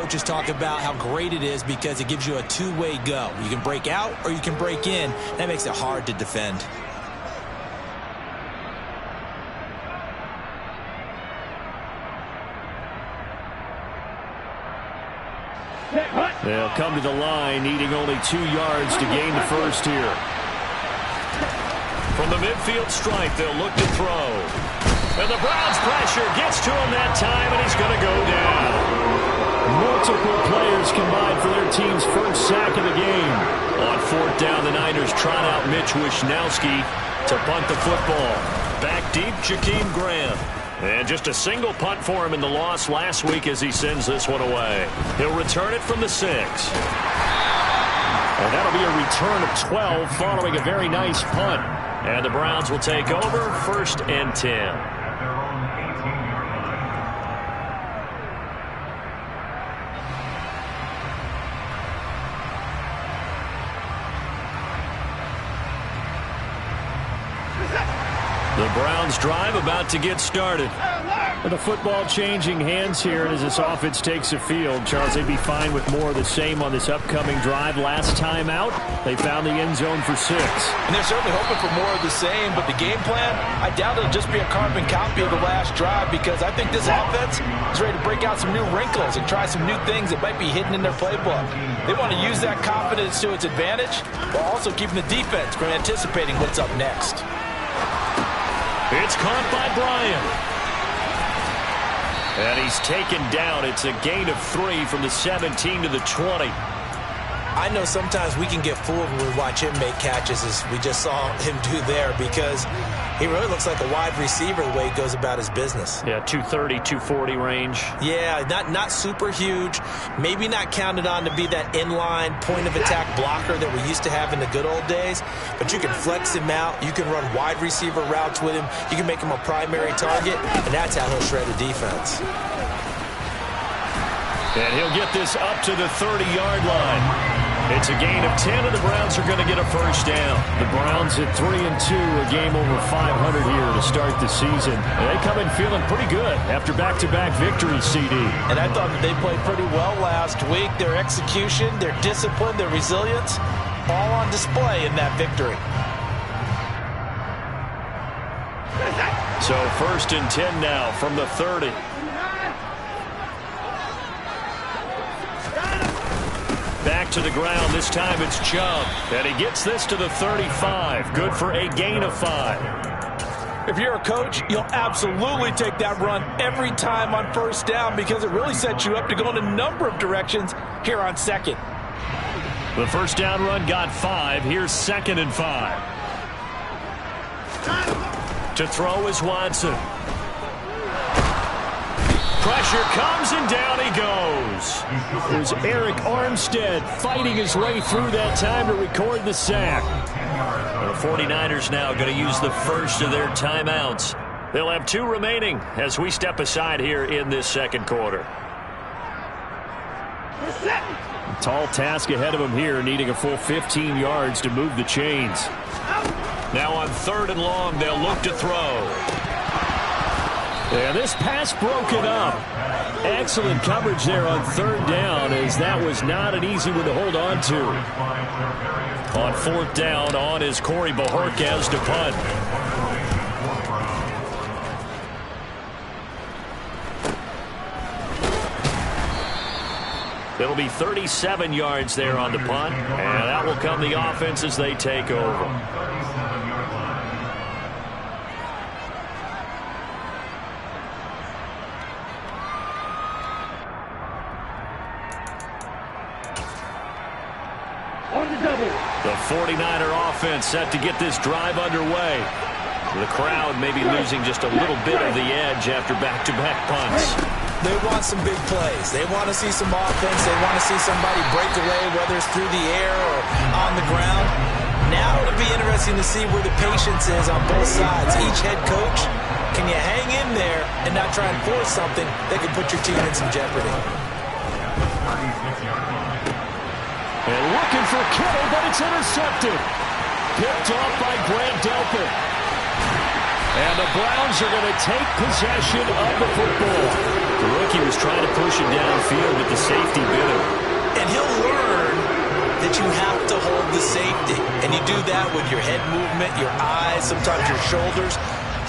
coaches talk about how great it is because it gives you a two-way go. You can break out or you can break in. That makes it hard to defend. They'll come to the line, needing only 2 yards to gain the first here. From the midfield stripe, they'll look to throw. And the Browns' pressure gets to him that time, and he's going to go down. Multiple players combined for their team's first sack of the game. On 4th down, the Niners trot out Mitch Wishnowski to punt the football. Back deep, Jakeem Graham. And just a single punt for him in the loss last week as he sends this one away. He'll return it from the 6. And that'll be a return of 12 following a very nice punt. And the Browns will take over 1st and 10. The Browns drive about to get started. With the football changing hands here, and as this offense takes the field, Charles, they'd be fine with more of the same on this upcoming drive. Last time out, they found the end zone for 6. And they're certainly hoping for more of the same, but the game plan, I doubt it'll just be a carbon copy of the last drive because I think this offense is ready to break out some new wrinkles and try some new things that might be hidden in their playbook. They want to use that confidence to its advantage while also keeping the defense from anticipating what's up next. It's caught by Bryant. And he's taken down. It's a gain of 3 from the 17 to the 20. I know sometimes we can get fooled when we watch him make catches as we just saw him do there because he really looks like a wide receiver the way he goes about his business. Yeah, 230, 240 range. Yeah, not super huge. Maybe not counted on to be that inline point-of-attack blocker that we used to have in the good old days. But you can flex him out. You can run wide receiver routes with him. You can make him a primary target, and that's how he'll shred a defense. And he'll get this up to the 30-yard line. It's a gain of 10, and the Browns are going to get a first down. The Browns at 3-2, a game over 500 here to start the season. And they come in feeling pretty good after back-to-back victories, CD. And I thought that they played pretty well last week. Their execution, their discipline, their resilience, all on display in that victory. So 1st and 10 now from the 30. Back to the ground. This time it's Chubb. And he gets this to the 35. Good for a gain of 5. If you're a coach, you'll absolutely take that run every time on 1st down because it really sets you up to go in a number of directions here on 2nd. The 1st down run got 5. Here's 2nd and 5. To throw is Watson. Pressure comes, and down he goes. There's Eric Armstead fighting his way through that time to record the sack. The 49ers now going to use the first of their timeouts. They'll have 2 remaining as we step aside here in this 2nd quarter. Tall task ahead of him here, needing a full 15 yards to move the chains. Now on 3rd and long, they'll look to throw. And this pass broken up. Excellent coverage there on 3rd down, as that was not an easy one to hold on to. On 4th down, on is Corey Bojorquez to punt. It'll be 37 yards there on the punt, and that will come the offense as they take over. The 49er offense set to get this drive underway. The crowd may be losing just a little bit of the edge after back-to-back punts. They want some big plays. They want to see some offense. They want to see somebody break away, whether it's through the air or on the ground. Now it'll be interesting to see where the patience is on both sides. Each head coach, can you hang in there and not try and force something that can put your team in some jeopardy? And looking for Kittle, but it's intercepted. Picked off by Grant Delpit. And the Browns are going to take possession of the football. The rookie was trying to push it downfield, but the safety bit him. And he'll learn that you have to hold the safety. And you do that with your head movement, your eyes, sometimes your shoulders.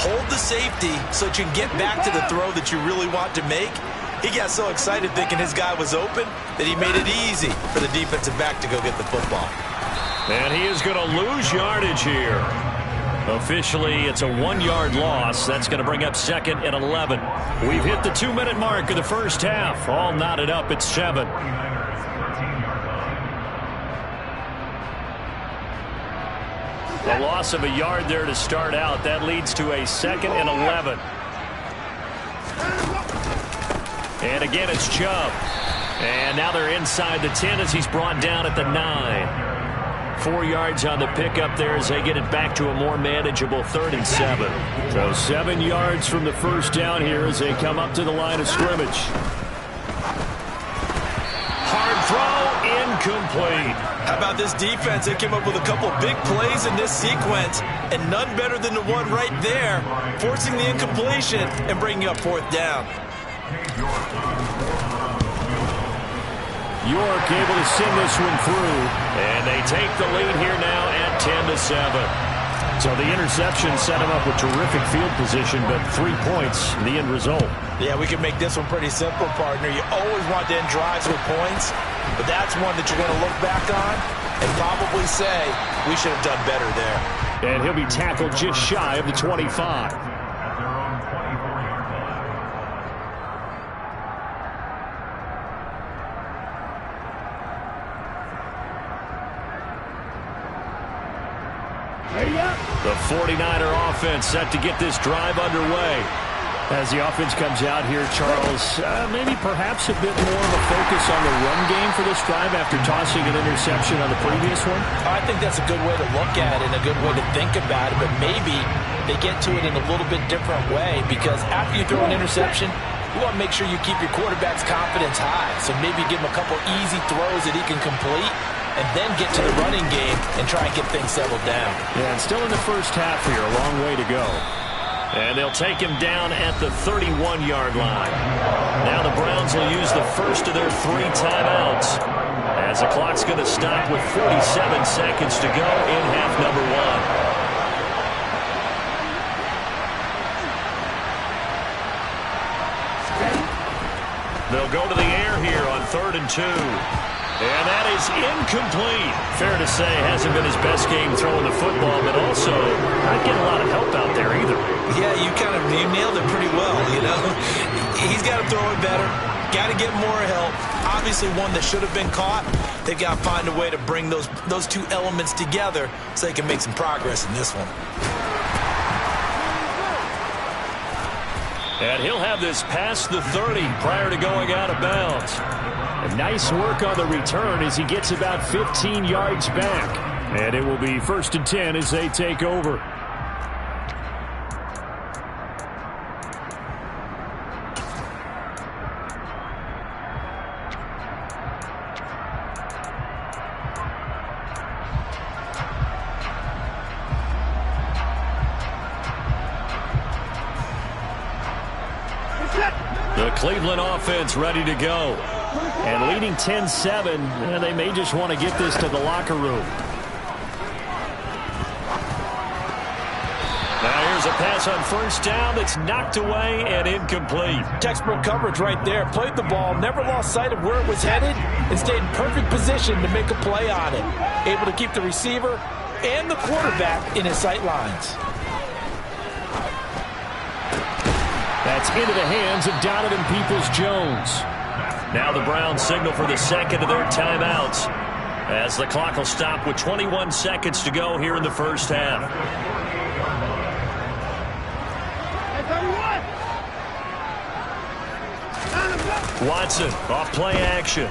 Hold the safety so that you can get back to the throw that you really want to make. He got so excited thinking his guy was open that he made it easy for the defensive back to go get the football. And he is going to lose yardage here. Officially, it's a 1-yard loss. That's going to bring up 2nd and 11. We've hit the 2-minute mark of the first half. All knotted up at 7. A loss of a yard there to start out. That leads to a 2nd and 11. And again, it's Chubb. And now they're inside the 10 as he's brought down at the 9. 4 yards on the pickup there as they get it back to a more manageable 3rd and 7. So 7 yards from the first down here as they come up to the line of scrimmage. Hard throw, incomplete. How about this defense? They came up with a couple of big plays in this sequence, and none better than the one right there, forcing the incompletion and bringing up 4th down. York able to send this one through, and they take the lead here now at 10-7. So the interception set him up with terrific field position, but 3 points, the end result. Yeah, we can make this one pretty simple, partner. You always want to end drives with points, but that's one that you're going to look back on and probably say, we should have done better there. And he'll be tackled just shy of the 25. The 49er offense set to get this drive underway. As the offense comes out here, Charles, maybe perhaps a bit more of a focus on the run game for this drive after tossing an interception on the previous one? I think that's a good way to look at it and a good way to think about it, but maybe they get to it in a little bit different way because after you throw an interception, you want to make sure you keep your quarterback's confidence high. So maybe give him a couple easy throws that he can complete and then get to the running game and try and get things settled down. Yeah, and still in the first half here, a long way to go. And they'll take him down at the 31-yard line. Now the Browns will use the first of their 3 timeouts as the clock's going to stop with 47 seconds to go in half number 1. They'll go to the air here on 3rd and 2. And that is incomplete. Fair to say, hasn't been his best game throwing the football, but also not getting a lot of help out there either. Yeah, you nailed it pretty well, you know. He's got to throw it better. Got to get more help. Obviously one that should have been caught. They've got to find a way to bring those 2 elements together so they can make some progress in this one. And he'll have this past the 30 prior to going out of bounds. A nice work on the return as he gets about 15 yards back. And it will be 1st and 10 as they take over. The Cleveland offense ready to go. And leading 10-7, they may just want to get this to the locker room. Now here's a pass on 1st down that's knocked away and incomplete. Textbook coverage right there. Played the ball, never lost sight of where it was headed, and stayed in perfect position to make a play on it. Able to keep the receiver and the quarterback in his sight lines. That's into the hands of Donovan Peoples-Jones. Now the Browns signal for the 2nd of their timeouts as the clock will stop with 21 seconds to go here in the first half. Watson off play action.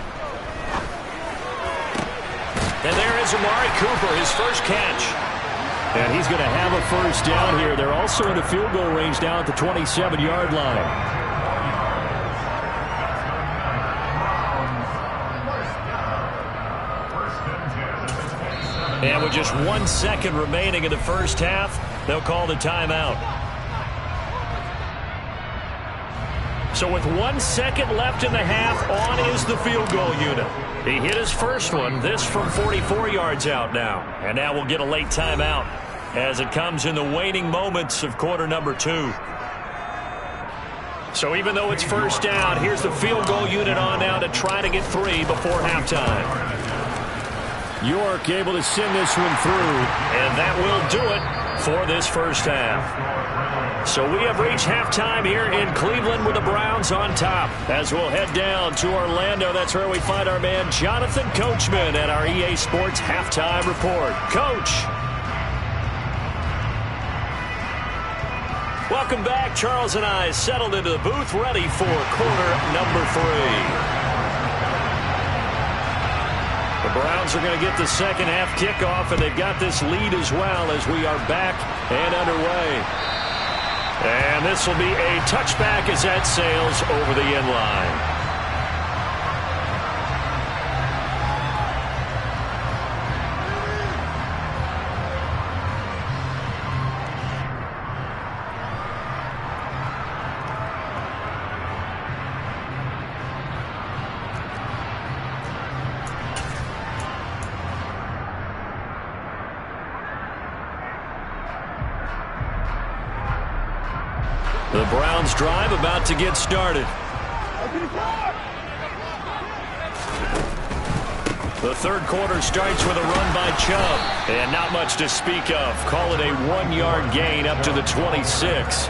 And there is Amari Cooper, his first catch. And he's going to have a first down here. They're also in the field goal range now at the 27-yard line. And with just 1 second remaining in the first half, they'll call the timeout. So with 1 second left in the half, on is the field goal unit. He hit his first one, this from 44 yards out now. And now we'll get a late timeout as it comes in the waning moments of quarter number 2. So even though it's first down, here's the field goal unit on now to try to get 3 before halftime. York able to send this one through, and that will do it for this first half. So we have reached halftime here in Cleveland with the Browns on top. As we'll head down to Orlando, that's where we find our man Jonathan Coachman at our EA Sports Halftime Report. Coach. Welcome back. Charles and I settled into the booth, ready for quarter number 3. The Browns are going to get the second half kickoff, and they've got this lead as well as we are back and underway. And this will be a touchback as that sails over the end line. The Browns drive about to get started. The third quarter starts with a run by Chubb. And not much to speak of. Call it a 1-yard gain up to the 26.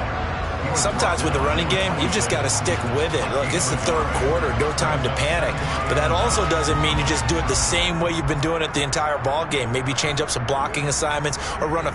Sometimes with the running game, you've just got to stick with it. Look, it's the third quarter, no time to panic. But that also doesn't mean you just do it the same way you've been doing it the entire ball game. Maybe change up some blocking assignments or run a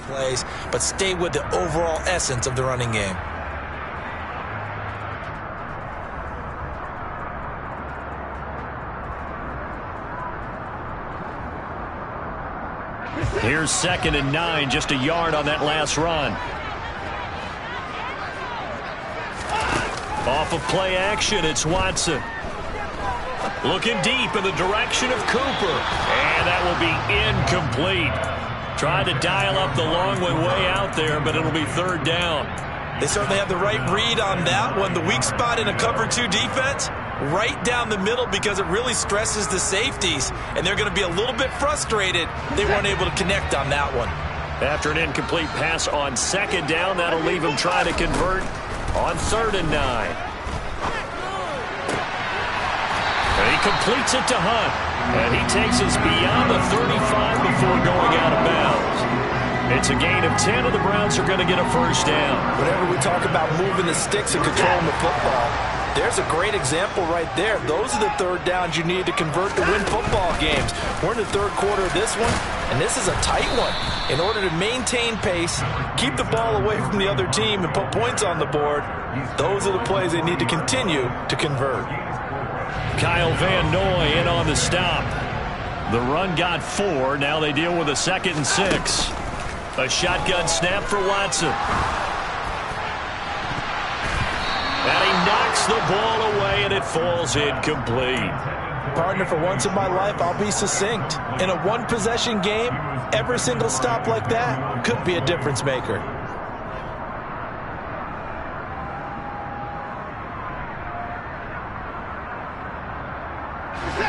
plays, but stay with the overall essence of the running game. Here's 2nd and 9, just a yard on that last run. Off of play action, it's Watson. Looking deep in the direction of Cooper. And that will be incomplete. Tried to dial up the long way out there, but it'll be 3rd down. They certainly have the right read on that one. The weak spot in a cover 2 defense, right down the middle because it really stresses the safeties. And they're going to be a little bit frustrated they weren't able to connect on that one. After an incomplete pass on 2nd down, that'll leave him trying to convert on 3rd and 9. And he completes it to Hunt. And he takes us beyond the 35 before going out of bounds. It's a gain of 10, and the Browns are going to get a 1st down. Whenever we talk about moving the sticks and controlling the football, there's a great example right there. Those are the 3rd downs you need to convert to win football games. We're in the 3rd quarter of this one, and this is a tight one. In order to maintain pace, keep the ball away from the other team, and put points on the board, those are the plays they need to continue to convert. Kyle Van Noy in on the stop. The run got 4. Now they deal with a 2nd and 6. A shotgun snap for Watson. And he knocks the ball away, and it falls incomplete. Partner, for once in my life, I'll be succinct. In a one-possession game, every single stop like that could be a difference maker.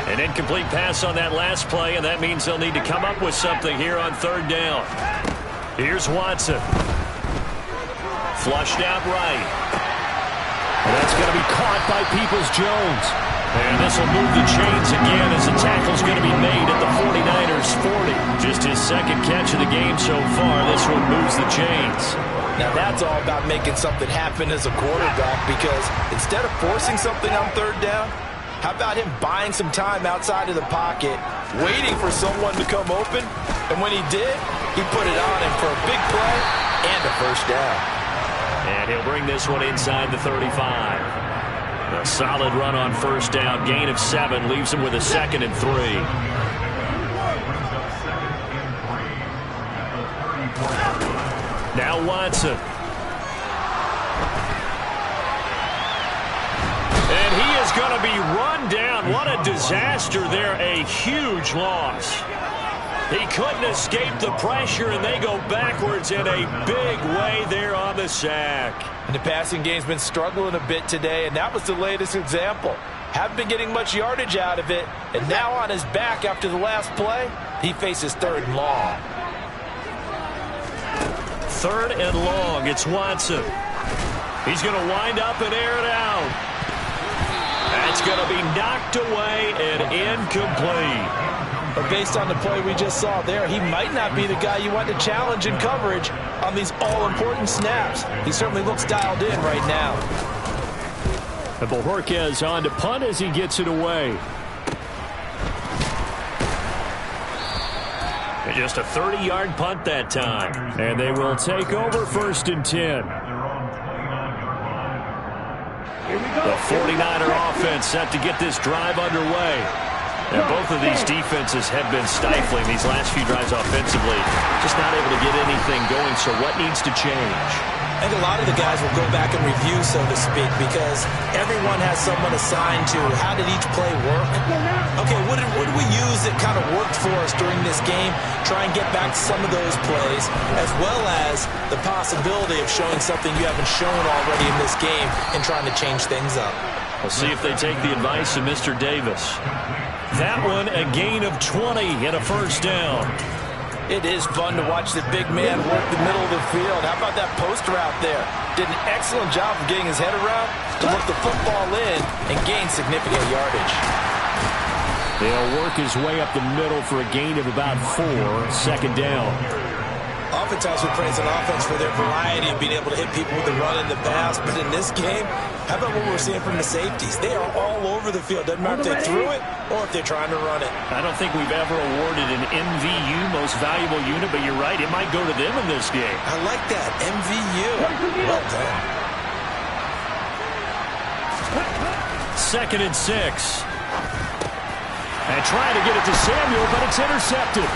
An incomplete pass on that last play, and that means they'll need to come up with something here on 3rd down. Here's Watson. Flushed out right. And that's going to be caught by Peoples-Jones. And this will move the chains again as the tackle's going to be made at the 49ers 40. Just his 2nd catch of the game so far. This one moves the chains. Now that's all about making something happen as a quarterback, because instead of forcing something on third down, how about him buying some time outside of the pocket, waiting for someone to come open, and when he did, he put it on him for a big play and a first down. And he'll bring this one inside the 35. A solid run on first down, gain of 7, leaves him with a 2nd and 3. Now Watson. And he is going to be run down. What a disaster there. A huge loss. He couldn't escape the pressure, and they go backwards in a big way there on the sack. And the passing game's been struggling a bit today, and that was the latest example. Haven't been getting much yardage out of it, and now on his back after the last play, he faces 3rd and long. 3rd and long. It's Watson. He's going to wind up and air it out. That's going to be knocked away and incomplete. But based on the play we just saw there, he might not be the guy you want to challenge in coverage on these all-important snaps. He certainly looks dialed in right now. And Bojorquez on to punt as he gets it away. And just a 30-yard punt that time. And they will take over 1st and 10. The 49er offense set to get this drive underway. And both of these defenses have been stifling these last few drives offensively. Just not able to get anything going, so what needs to change? I think a lot of the guys will go back and review, so to speak, because everyone has someone assigned to how did each play work. Okay, what did we use that kind of worked for us during this game? Try and get back to some of those plays, as well as the possibility of showing something you haven't shown already in this game and trying to change things up. We'll see if they take the advice of Mr. Davis. That one, a gain of 20 and a first down. It is fun to watch the big man work the middle of the field. How about that post route there? Did an excellent job of getting his head around to look the football in and gain significant yardage. He'll work his way up the middle for a gain of about 4, 2nd down. Oftentimes we praise an offense for their variety of being able to hit people with the run and the pass, but in this game, how about what we're seeing from the safeties? They are all over the field. Doesn't matter if they threw it or if they're trying to run it. I don't think we've ever awarded an MVU, most valuable unit, but you're right, it might go to them in this game. I like that, MVU. Well done. 2nd and 6. And trying to get it to Samuel, but it's intercepted.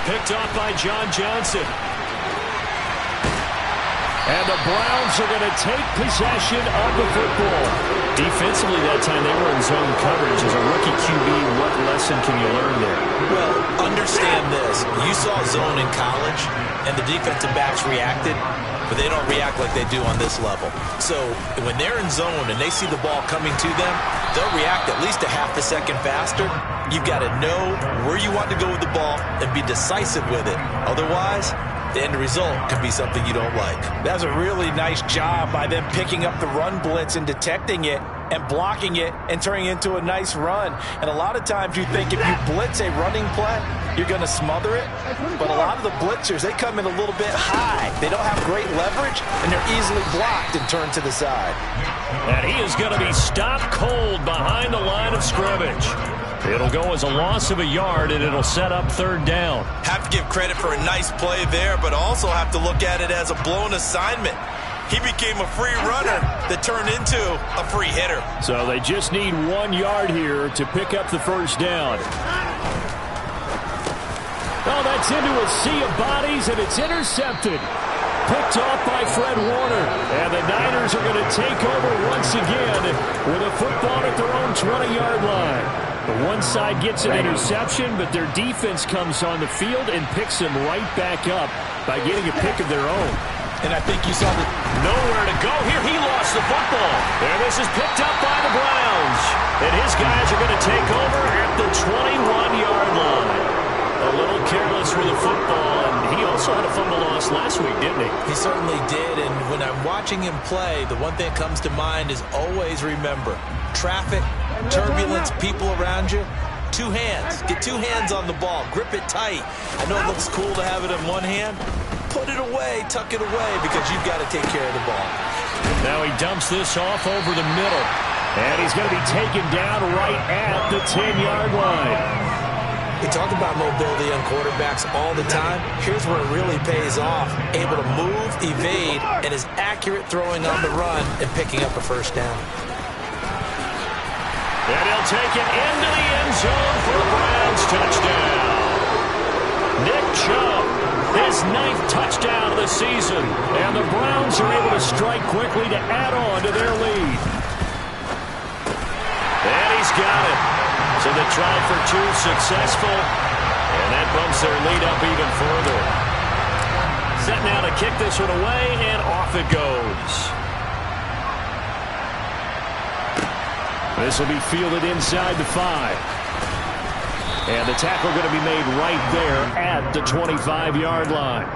Picked off by John Johnson. And the Browns are going to take possession of the football. Defensively that time, they were in zone coverage. As a rookie QB, what lesson can you learn there? Well, understand this. You saw zone in college, and the defensive backs reacted, but they don't react like they do on this level. So when they're in zone and they see the ball coming to them, they'll react at least a half a second faster. You've got to know where you want to go with the ball and be decisive with it. Otherwise, the end result could be something you don't like. That was a really nice job by them picking up the run blitz and detecting it and blocking it and turning it into a nice run. And a lot of times you think if you blitz a running play, you're going to smother it. But a lot of the blitzers, they come in a little bit high. They don't have great leverage, and they're easily blocked and turned to the side. And he is going to be stopped cold behind the line of scrimmage. It'll go as a loss of a yard, and it'll set up 3rd down. Have to give credit for a nice play there, but also have to look at it as a blown assignment. He became a free runner that turned into a free hitter. So they just need 1 yard here to pick up the first down. Oh, that's into a sea of bodies, and it's intercepted. Picked off by Fred Warner. And the Niners are going to take over once again with a football at their own 20-yard line. The one side gets an interception, but their defense comes on the field and picks them right back up by getting a pick of their own. And I think you saw the nowhere to go here. He lost the football. And this is picked up by the Browns. And his guys are going to take over at the 21-yard line. A little careless with the football, and he also had a fumble loss last week, didn't he? He certainly did, and when I'm watching him play, the one thing that comes to mind is always remember, traffic, turbulence, people around you, 2 hands. Get 2 hands on the ball. Grip it tight. I know it looks cool to have it in one hand. put it away, tuck it away, because you've got to take care of the ball. Now he dumps this off over the middle. And he's going to be taken down right at the 10-yard line. We talk about mobility on quarterbacks all the time. Here's where it really pays off. Able to move, evade, and is accurate throwing on the run and picking up a first down. And he'll take it into the end zone for the Browns touchdown. Nick Chubb, his 9th touchdown of the season. And the Browns are able to strike quickly to add on to their lead. And he's got it. So the try for 2 successful. And that bumps their lead up even further. Set now to kick this one away, and off it goes. This will be fielded inside the 5. And the tackle going to be made right there at the 25-yard line.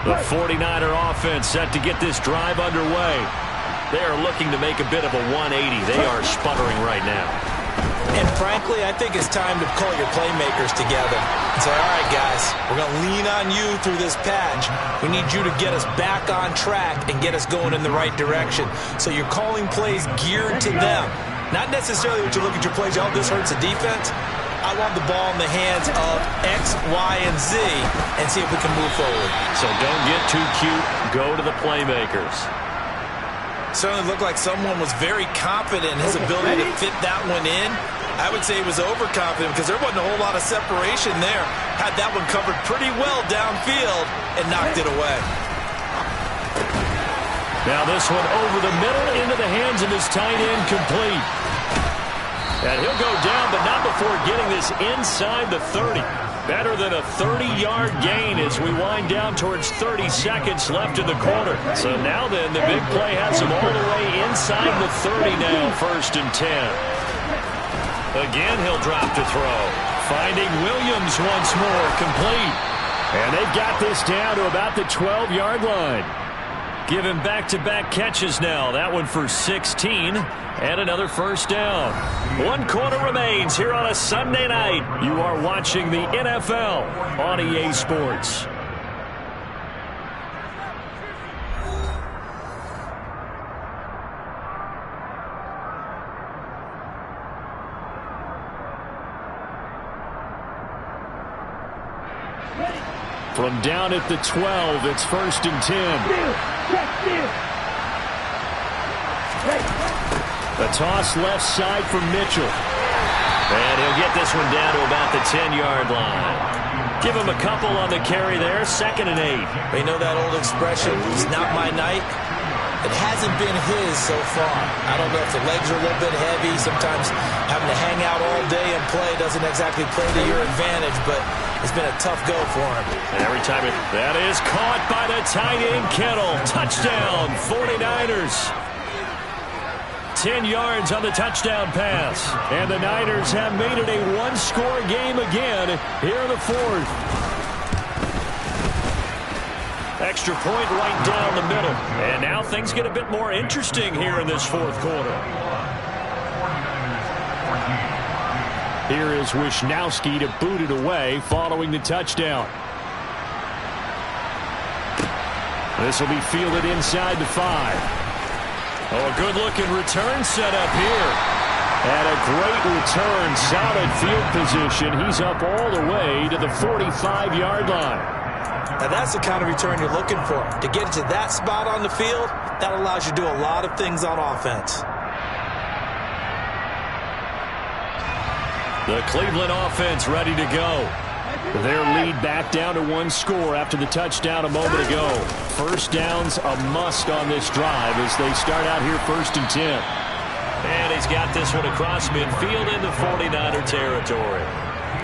The 49er offense set to get this drive underway. They are looking to make a bit of a 180. They are sputtering right now. And frankly, I think it's time to call your playmakers together and say, all right, guys, we're going to lean on you through this patch. We need you to get us back on track and get us going in the right direction. So you're calling plays geared to them. Not necessarily what you look at your plays, oh, this hurts the defense. I want the ball in the hands of X, Y, and Z and see if we can move forward. So don't get too cute. Go to the playmakers. Certainly looked like someone was very confident in his ability to fit that one in. I would say he was overconfident because there wasn't a whole lot of separation there. Had that one covered pretty well downfield and knocked it away. Now this one over the middle into the hands of his tight end, complete. And he'll go down, but not before getting this inside the 30. Better than a 30-yard gain as we wind down towards 30 seconds left in the quarter. So now then, the big play has him all the way inside the 30 now, 1st and 10. Again, he'll drop to throw. Finding Williams once more, complete. And they've got this down to about the 12-yard line. Give him back-to-back catches now. That one for 16 and another first down. 1 quarter remains here on a Sunday night. You are watching the NFL on EA Sports. From down at the 12, it's 1st and 10. A toss left side from Mitchell. And he'll get this one down to about the 10-yard line. Give him a couple on the carry there, 2nd and 8. You know that old expression, it's not my night? It hasn't been his so far. I don't know if the legs are a little bit heavy. Sometimes having to hang out all day and play doesn't exactly play to your advantage, but it's been a tough go for him. And every time that is caught by the tight end, Kittle. Touchdown, 49ers. 10 yards on the touchdown pass. And the Niners have made it a 1-score game again here in the 4th. Extra point right down the middle. And now things get a bit more interesting here in this 4th quarter. Here is Wisnowski to boot it away following the touchdown. This will be fielded inside the 5. Oh, a good-looking return set up here. And a great return, solid field position. He's up all the way to the 45-yard line. Now that's the kind of return you're looking for. To get to that spot on the field, that allows you to do a lot of things on offense. The Cleveland offense ready to go. Their lead back down to 1 score after the touchdown a moment ago. First down's a must on this drive as they start out here 1st and 10. And he's got this one across midfield into 49er territory.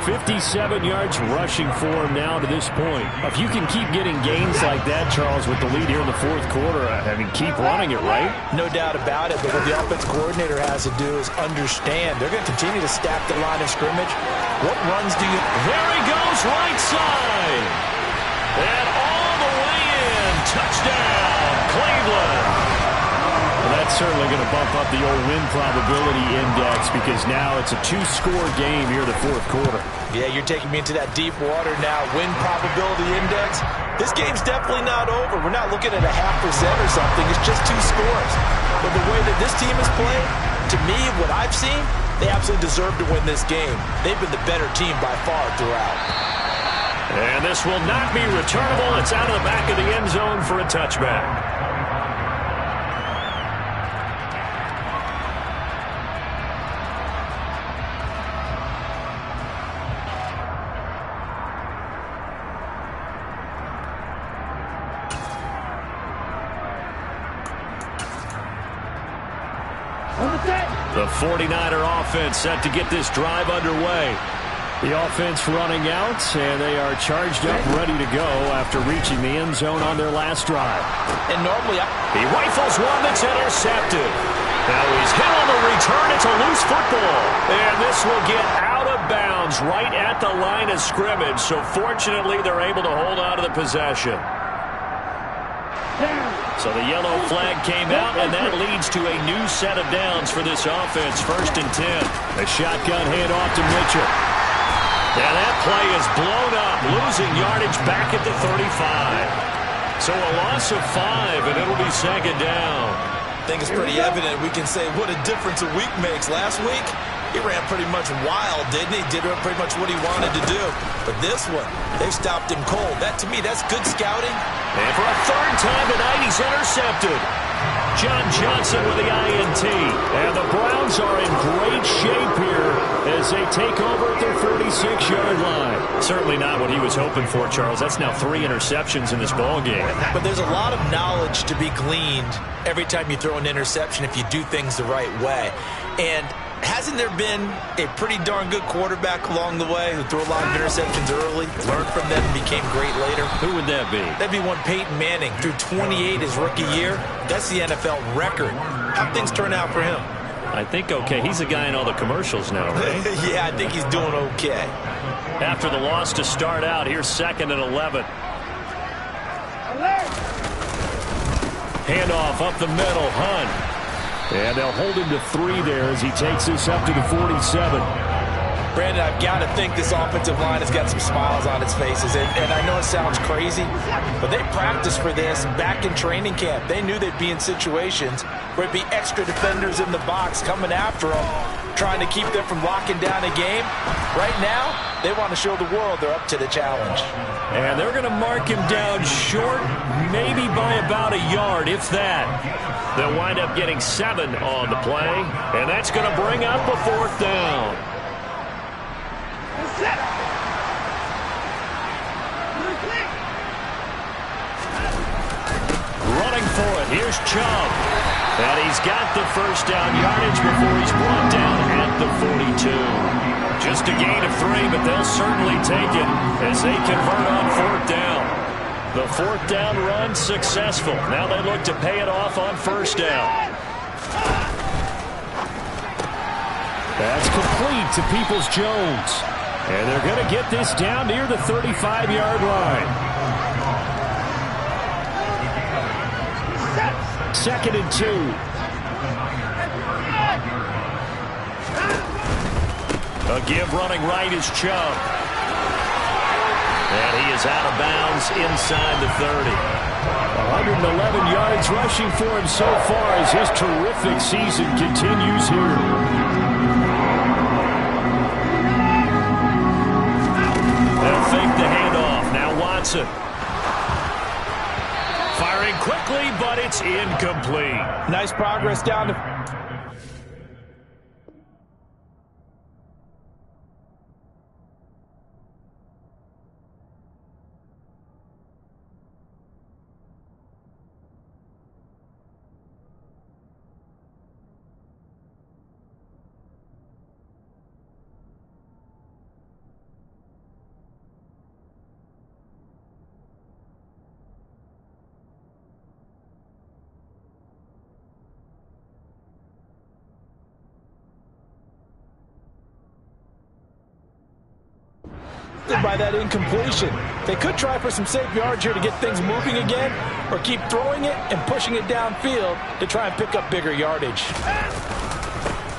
57 yards rushing for him now to this point. If you can keep getting gains like that, Charles, with the lead here in the fourth quarter, I mean, keep running it, right? No doubt about it, but what the offense coordinator has to do is understand. They're going to continue to stack the line of scrimmage. What runs do you... There he goes, right side. And all the way in. Touchdown, Cleveland. Well, that's certainly going to bump up the old win probability index because now it's a two-score game here in the fourth quarter. Yeah, you're taking me into that deep water now. Win probability index. This game's definitely not over. We're not looking at a 0.5% or something. It's just 2 scores. But the way that this team has played, to me, what I've seen, they absolutely deserve to win this game. They've been the better team by far throughout. And this will not be returnable. It's out of the back of the end zone for a touchback. The 49er offense set to get this drive underway. The offense running out, and they are charged up, ready to go after reaching the end zone on their last drive. And normally, he rifles one that's intercepted. Now he's hit on the return. It's a loose football. And this will get out of bounds right at the line of scrimmage. So fortunately, they're able to hold on to the possession. So the yellow flag came out, and that leads to a new set of downs for this offense. 1st and 10. A shotgun handoff to Mitchell. Now that play is blown up, losing yardage back at the 35. So a loss of 5, and it'll be 2nd down. I think it's pretty evident. We can say what a difference a week makes. Last week, he ran pretty much wild, didn't he? Did pretty much what he wanted to do. But this one, they stopped him cold. That, to me, that's good scouting. And for a 3rd time tonight, he's intercepted. John Johnson with the INT. And the Browns are in great shape here as they take over at their 46-yard line. Certainly not what he was hoping for, Charles. That's now 3 interceptions in this ballgame. But there's a lot of knowledge to be gleaned every time you throw an interception if you do things the right way. And hasn't there been a pretty darn good quarterback along the way who threw a lot of interceptions early, learned from them, and became great later? Who would that be? That'd be one Peyton Manning. Threw 28 his rookie year. That's the NFL record. How'd things turn out for him? I think okay. He's a guy in all the commercials now, right? Yeah, I think he's doing okay. After the loss to start out, here's 2nd and 11. Handoff up the middle, Hunt. And they'll hold him to 3 there as he takes this up to the 47. Brandon, I've got to think this offensive line has got some smiles on its faces. And I know it sounds crazy, but they practiced for this back in training camp. They knew they'd be in situations where it'd be extra defenders in the box coming after them, trying to keep them from locking down a game. Right now, they want to show the world they're up to the challenge. And they're going to mark him down short, maybe by about a yard, if that. They'll wind up getting 7 on the play, and that's going to bring up a 4th down. Running for it, here's Chubb. And he's got the 1st down yardage before he's brought down at the 42. Just a gain of 3, but they'll certainly take it as they convert on 4th down. The 4th down run successful. Now they look to pay it off on 1st down. That's complete to Peoples-Jones. And they're going to get this down near the 35-yard line. 2nd and 2. A give running right is Chubb. And he is out of bounds inside the 30. 111 yards rushing for him so far as his terrific season continues here. They'll fake the handoff. Now Watson. Firing quickly, but it's incomplete. Nice progress down to... disrupted by that incompletion. They could try for some safe yards here to get things moving again, or keep throwing it and pushing it downfield to try and pick up bigger yardage.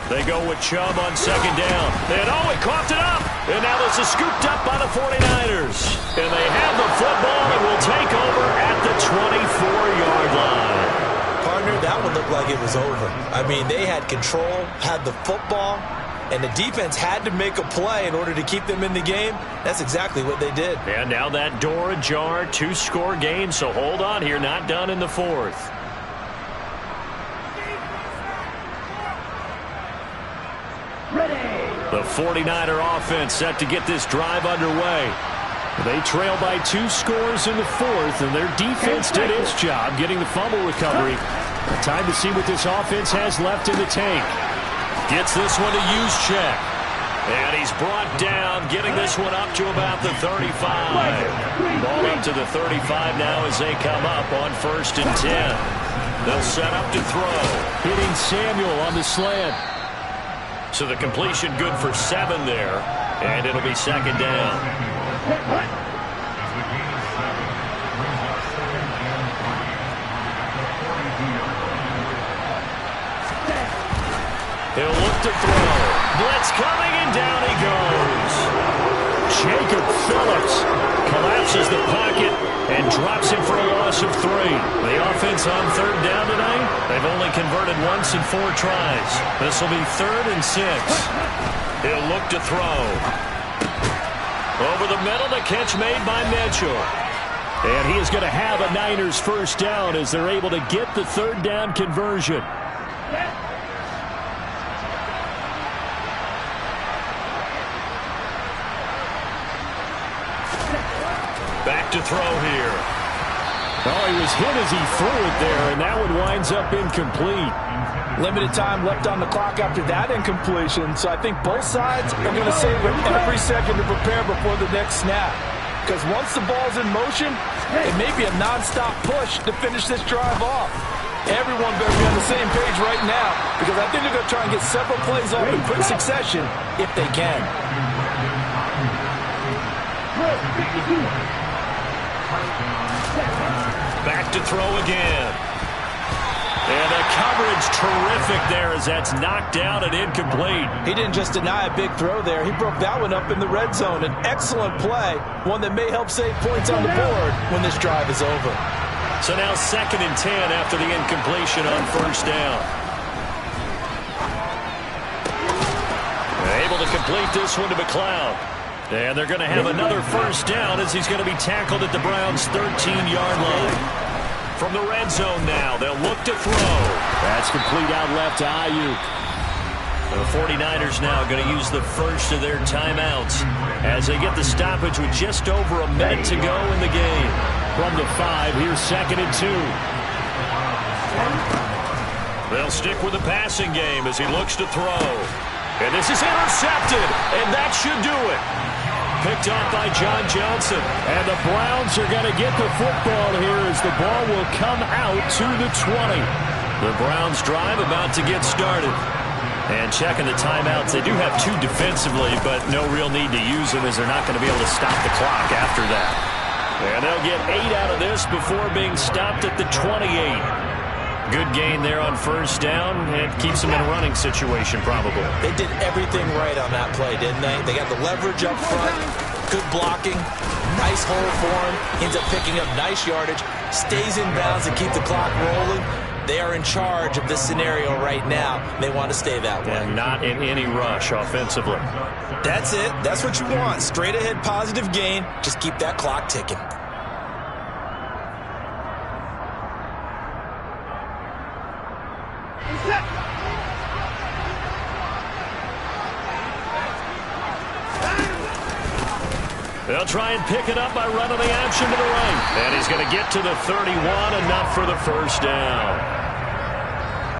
They go with Chubb on second down. And he coughed it up. And now this is scooped up by the 49ers. And they have the football and will take over at the 24-yard line. Partner, that one looked like it was over. I mean, they had control, had the football, and the defense had to make a play in order to keep them in the game. That's exactly what they did. And now that door ajar, 2-score game, so hold on here, not done in the fourth. The 49er offense set to get this drive underway. They trail by 2 scores in the fourth, and their defense did its job getting the fumble recovery. Time to see what this offense has left in the tank. Gets this one to Juszczyk. And he's brought down, getting this one up to about the 35. Ball up to the 35 now as they come up on 1st and 10. They'll set up to throw. Hitting Samuel on the slant. So the completion good for 7 there, and it'll be 2nd down. He'll look to throw. Blitz coming, and down he goes. Jacob Phillips collapses the pocket and drops him for a loss of 3. The offense on 3rd down tonight, they've only converted once in 4 tries. This will be 3rd and 6. He'll look to throw. Over the middle, the catch made by Mitchell. And he is going to have a Niners first down as they're able to get the 3rd down conversion. Back to throw here. Oh, he was hit as he threw it there, and that one winds up incomplete. Limited time left on the clock after that incompletion, so I think both sides are going to savor every second to prepare before the next snap. Because once the ball's in motion, it may be a nonstop push to finish this drive off. Everyone better be on the same page right now, because I think they're going to try and get several plays off in quick succession if they can. Back to throw again. And the coverage terrific there as that's knocked down and incomplete. He didn't just deny a big throw there. He broke that one up in the red zone. An excellent play, one that may help save points on the board when this drive is over. So now 2nd and 10 after the incompletion on 1st down. Able to complete this one to McLeod. And they're going to have another first down as he's going to be tackled at the Browns' 13-yard line. From the red zone now, they'll look to throw. That's complete out left to Ayuk. The 49ers now going to use the first of their timeouts as they get the stoppage with just over a minute to go in the game. From the 5, here's 2nd and 2. They'll stick with the passing game as he looks to throw. And this is intercepted, and that should do it. Picked off by John Johnson. And the Browns are going to get the football here as the ball will come out to the 20. The Browns drive about to get started. And checking the timeouts, they do have 2 defensively, but no real need to use them as they're not going to be able to stop the clock after that. And they'll get 8 out of this before being stopped at the 28. Good gain there on 1st down. It keeps them in a running situation, probably. They did everything right on that play, didn't they? They got the leverage up front, good blocking, nice hole for him. Ends up picking up nice yardage, stays in bounds to keep the clock rolling. They are in charge of this scenario right now. They want to stay that way. And not in any rush offensively. That's it. That's what you want. Straight ahead positive gain. Just keep that clock ticking. They'll try and pick it up by running the action to the right. And he's going to get to the 31, enough for the first down.